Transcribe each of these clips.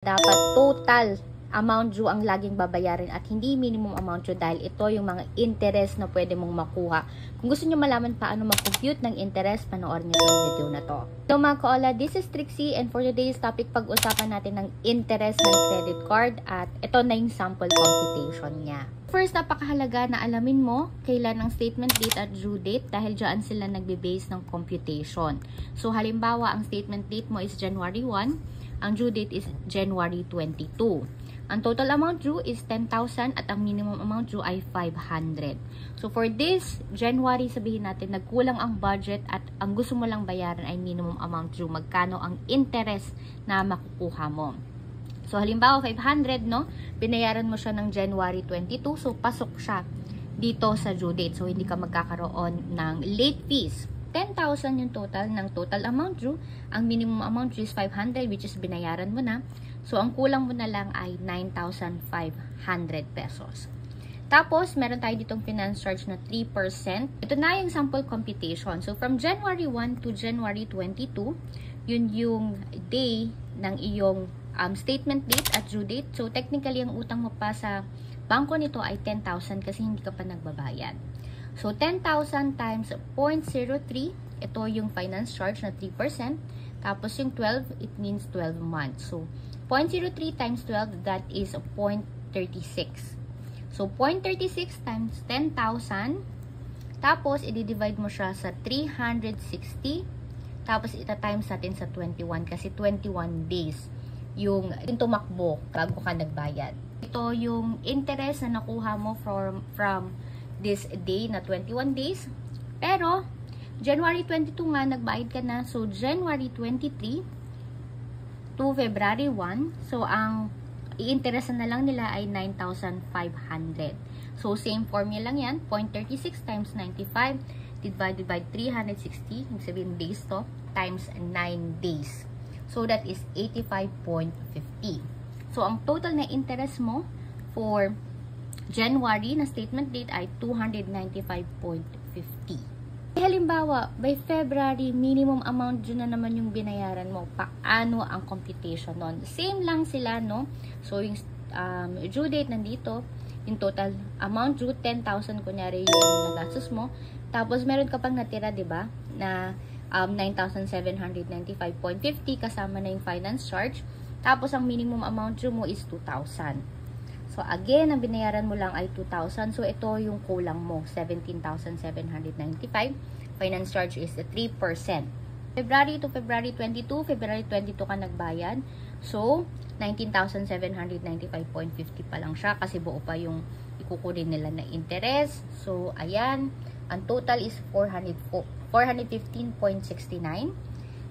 Dapat total amount due ang laging babayarin at hindi minimum amount due dahil ito yung mga interest na pwede mong makuha. Kung gusto nyo malaman paano mag-compute ng interest, panoorin nyo itong video na to. So mga kaola, this is Trixie and for today's topic, pag-usapan natin ng interest ng credit card at ito na yung sample computation niya. First, napakahalaga na alamin mo kailan ang statement date at due date dahil dyan sila nagbe-base ng computation. So halimbawa, ang statement date mo is January 1, ang due date is January 22. Ang total amount due is 10,000 at ang minimum amount due ay 500. So for this January, sabihin natin nagkulang ang budget at ang gusto mo lang bayaran ay minimum amount due. Magkano ang interest na makukuha mo? So halimbawa 500, no? Binayaran mo siya ng January 22, so pasok siya dito sa due date. So hindi ka magkakaroon ng late fees. 10,000 yung total ng total amount due. Ang minimum amount due is 500 which is binayaran mo na. So ang kulang mo na lang ay 9,500 pesos. Tapos meron tayo ditong finance charge na 3%. Ito na yung sample computation. So from January 1 to January 22, yun yung day ng iyong statement date at due date. So technically ang utang mo pa sa bangko nito ay 10,000 kasi hindi ka pa nagbabayad. So, 10,000 times 0.03, ito yung finance charge na 3%. Tapos yung 12, it means 12 months. So, 0.03 times 12, that is 0.36. So, 0.36 times 10,000. Tapos, i-divide mo siya sa 360. Tapos, ita-times natin sa 21 kasi 21 days yung tumakbo bago ka nagbayad. Ito yung interest na nakuha mo from this day na 21 days. Pero, January 22 nga, nagbayad ka na. So, January 23 to February 1. So, ang i-interest na lang nila ay 9,500. So, same formula lang yan. 0.36 times 95 divided by 360. Yung sabihin days to. Times 9 days. So, that is 85.50. So, ang total na interest mo for January na statement date ay 295.50. Halimbawa, by February, minimum amount due na naman yung binayaran mo. Paano ang computation nun? Same lang sila, no? So, yung due date nandito, yung total amount due, 10,000 kunyari yung nagastos mo. Tapos, meron ka pang natira, diba? Na 9,795.50 kasama na yung finance charge. Tapos, ang minimum amount due mo is 2,000. So, again, ang binayaran mo lang ay 2,000. So, ito yung kulang mo, 17,795. Finance charge is 3%. February to February 22, February 22 ka nagbayad. So, 19,795.50 pa lang siya kasi buo pa yung ikukunin nila na interest. So, ayan, ang total is 415.69.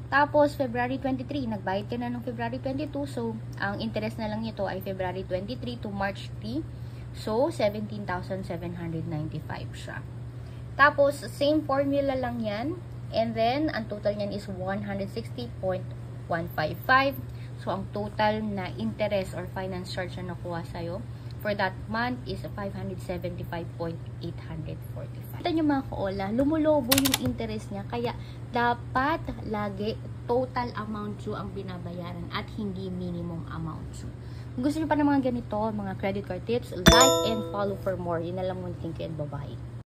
Tapos, February 23, nagbayad ka na ng February 22. So, ang interest na lang nito ay February 23 to March 3. So, 17,795 siya. Tapos, same formula lang yan. And then, ang total niyan is 160.155. So, ang total na interest or finance charge na nakuha sa'yo for that month is 575.845. Kita nyo mga kaola, lumulobo yung interest niya. Kaya, dapat lagi total amount due ang binabayaran at hindi minimum amount due. Kung gusto nyo pa ng mga ganito, mga credit card tips, like and follow for more. Yun na lang muna. Thank you and bye-bye.